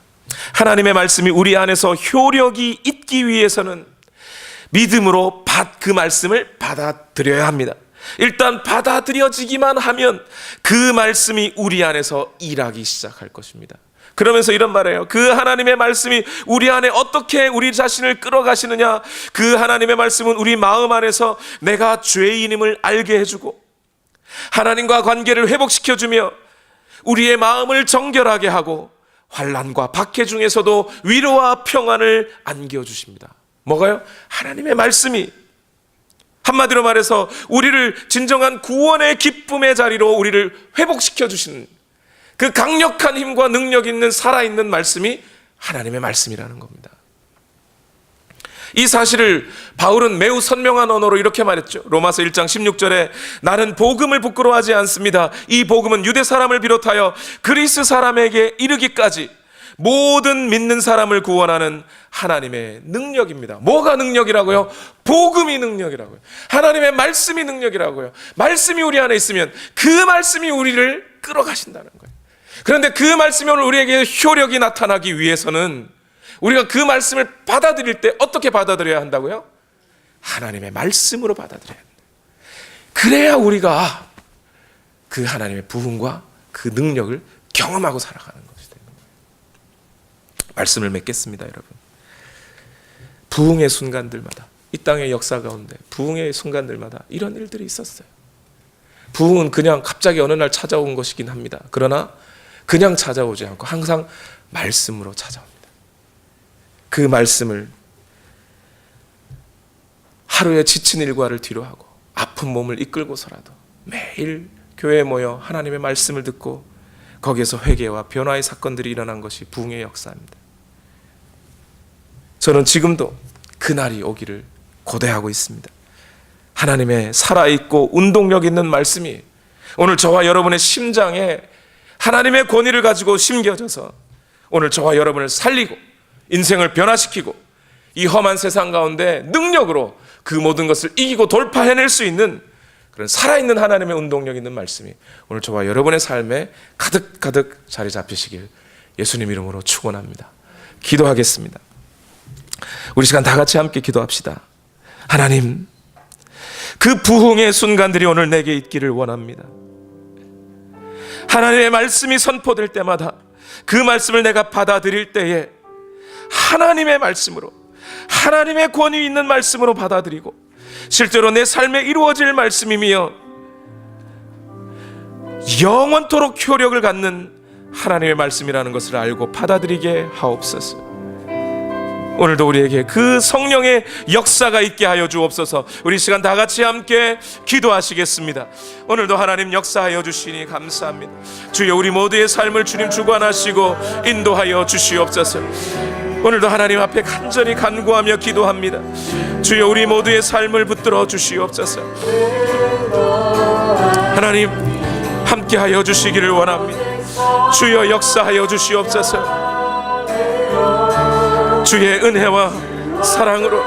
하나님의 말씀이 우리 안에서 효력이 있기 위해서는 믿음으로 그 말씀을 받아들여야 합니다. 일단 받아들여지기만 하면 그 말씀이 우리 안에서 일하기 시작할 것입니다. 그러면서 이런 말이에요. 그 하나님의 말씀이 우리 안에 어떻게 우리 자신을 끌어가시느냐. 그 하나님의 말씀은 우리 마음 안에서 내가 죄인임을 알게 해주고 하나님과 관계를 회복시켜주며 우리의 마음을 정결하게 하고 환난과 박해 중에서도 위로와 평안을 안겨주십니다. 뭐가요? 하나님의 말씀이 한마디로 말해서 우리를 진정한 구원의 기쁨의 자리로 우리를 회복시켜 주시는 그 강력한 힘과 능력 있는 살아있는 말씀이 하나님의 말씀이라는 겁니다. 이 사실을 바울은 매우 선명한 언어로 이렇게 말했죠. 로마서 1장 16절에 나는 복음을 부끄러워하지 않습니다. 이 복음은 유대 사람을 비롯하여 그리스 사람에게 이르기까지 모든 믿는 사람을 구원하는 하나님의 능력입니다. 뭐가 능력이라고요? 복음이 능력이라고요. 하나님의 말씀이 능력이라고요. 말씀이 우리 안에 있으면 그 말씀이 우리를 끌어가신다는 거예요. 그런데 그 말씀이 오늘 우리에게 효력이 나타나기 위해서는 우리가 그 말씀을 받아들일 때 어떻게 받아들여야 한다고요? 하나님의 말씀으로 받아들여야 합니다. 그래야 우리가 그 하나님의 부흥과 그 능력을 경험하고 살아가는 것이 됩니다. 말씀을 맺겠습니다, 여러분. 부흥의 순간들마다, 이 땅의 역사 가운데 부흥의 순간들마다 이런 일들이 있었어요. 부흥은 그냥 갑자기 어느 날 찾아온 것이긴 합니다. 그러나 그냥 찾아오지 않고 항상 말씀으로 찾아옵니다. 그 말씀을 하루의 지친 일과를 뒤로하고 아픈 몸을 이끌고서라도 매일 교회에 모여 하나님의 말씀을 듣고 거기에서 회개와 변화의 사건들이 일어난 것이 부흥의 역사입니다. 저는 지금도 그날이 오기를 고대하고 있습니다. 하나님의 살아있고 운동력 있는 말씀이 오늘 저와 여러분의 심장에 하나님의 권위를 가지고 심겨져서 오늘 저와 여러분을 살리고 인생을 변화시키고 이 험한 세상 가운데 능력으로 그 모든 것을 이기고 돌파해낼 수 있는 그런 살아있는 하나님의 운동력 있는 말씀이 오늘 저와 여러분의 삶에 가득가득 자리 잡히시길 예수님 이름으로 축원합니다. 기도하겠습니다. 우리 시간 다 같이 함께 기도합시다. 하나님, 그 부흥의 순간들이 오늘 내게 있기를 원합니다. 하나님의 말씀이 선포될 때마다 그 말씀을 내가 받아들일 때에 하나님의 말씀으로, 하나님의 권위 있는 말씀으로 받아들이고 실제로 내 삶에 이루어질 말씀이며 영원토록 효력을 갖는 하나님의 말씀이라는 것을 알고 받아들이게 하옵소서. 오늘도 우리에게 그 성령의 역사가 있게 하여 주옵소서. 우리 시간 다 같이 함께 기도하시겠습니다. 오늘도 하나님 역사하여 주시니 감사합니다. 주여, 우리 모두의 삶을 주님 주관하시고 인도하여 주시옵소서. 오늘도 하나님 앞에 간절히 간구하며 기도합니다. 주여, 우리 모두의 삶을 붙들어 주시옵소서. 하나님 함께하여 주시기를 원합니다. 주여, 역사하여 주시옵소서. 주의 은혜와 사랑으로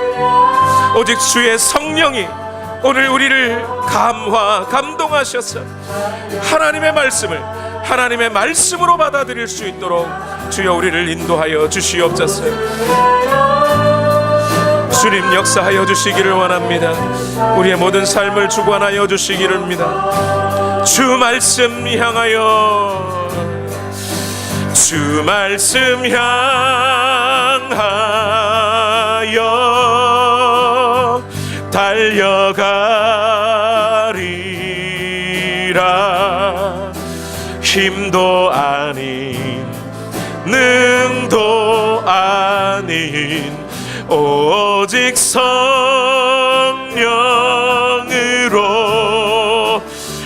오직 주의 성령이 오늘 우리를 감동하셔서 하나님의 말씀을 하나님의 말씀으로 받아들일 수 있도록 주여 우리를 인도하여 주시옵소서. 주님 역사하여 주시기를 원합니다. 우리의 모든 삶을 주관하여 주시기를 합니다. 주 말씀 향하여, 주 말씀 향하여 달려가리라. 힘도 아닌 능도 아닌 오직 성령으로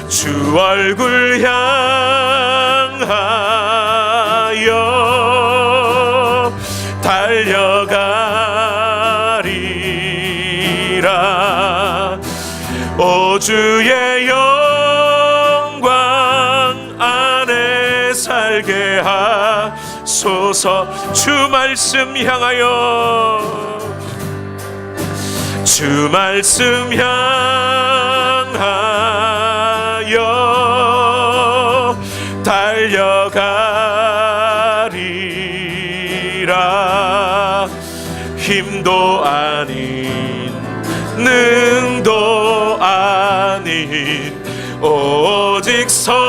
주 얼굴 향하여 달려가리. 주의 영광 안에 살게 하소서. 주 말씀 향하여, 주 말씀 향하여 달려가리라. 힘도 아닌 능도 아닌 오직 성령으로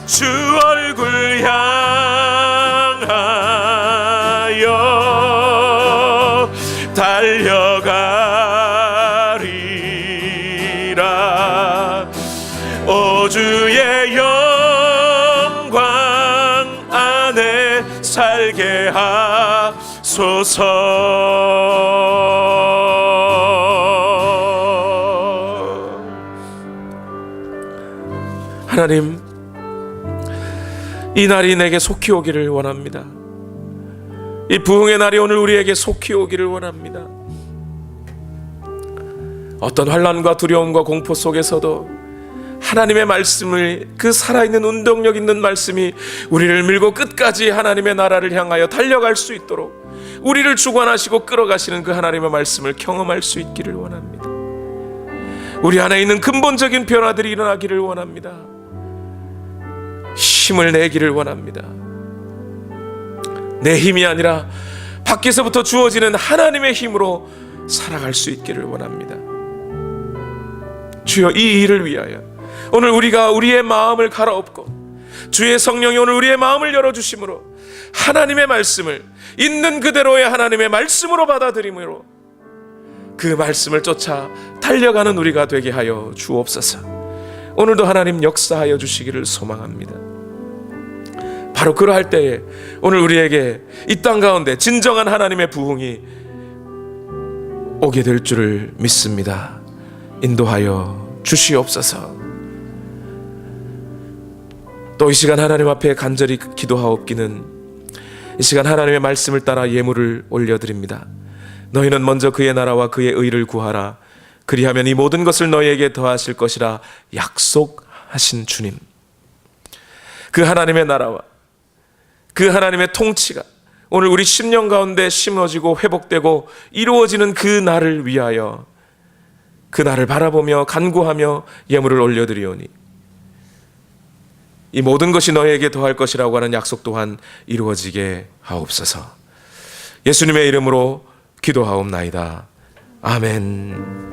주 얼굴 향하여 달려가리라. 오 주의 영광 안에 살게 하소서. 하나님, 이 날이 내게 속히 오기를 원합니다. 이 부흥의 날이 오늘 우리에게 속히 오기를 원합니다. 어떤 환난과 두려움과 공포 속에서도 하나님의 말씀을, 그 살아있는 운동력 있는 말씀이 우리를 밀고 끝까지 하나님의 나라를 향하여 달려갈 수 있도록 우리를 주관하시고 끌어가시는 그 하나님의 말씀을 경험할 수 있기를 원합니다. 우리 안에 있는 근본적인 변화들이 일어나기를 원합니다. 힘을 내기를 원합니다. 내 힘이 아니라 밖에서부터 주어지는 하나님의 힘으로 살아갈 수 있기를 원합니다. 주여, 이 일을 위하여 오늘 우리가 우리의 마음을 갈아엎고 주의 성령이 오늘 우리의 마음을 열어주심으로 하나님의 말씀을 있는 그대로의 하나님의 말씀으로 받아들임으로 그 말씀을 쫓아 달려가는 우리가 되게 하여 주옵소서. 오늘도 하나님 역사하여 주시기를 소망합니다. 바로 그러할 때에 오늘 우리에게 이 땅 가운데 진정한 하나님의 부흥이 오게 될 줄을 믿습니다. 인도하여 주시옵소서. 또 이 시간 하나님 앞에 간절히 기도하옵기는 이 시간 하나님의 말씀을 따라 예물을 올려드립니다. 너희는 먼저 그의 나라와 그의 의를 구하라. 그리하면 이 모든 것을 너희에게 더하실 것이라 약속하신 주님, 그 하나님의 나라와 그 하나님의 통치가 오늘 우리 심령 가운데 심어지고 회복되고 이루어지는 그 날을 위하여, 그 날을 바라보며 간구하며 예물을 올려드리오니 이 모든 것이 너희에게 더할 것이라고 하는 약속 또한 이루어지게 하옵소서. 예수님의 이름으로 기도하옵나이다. 아멘.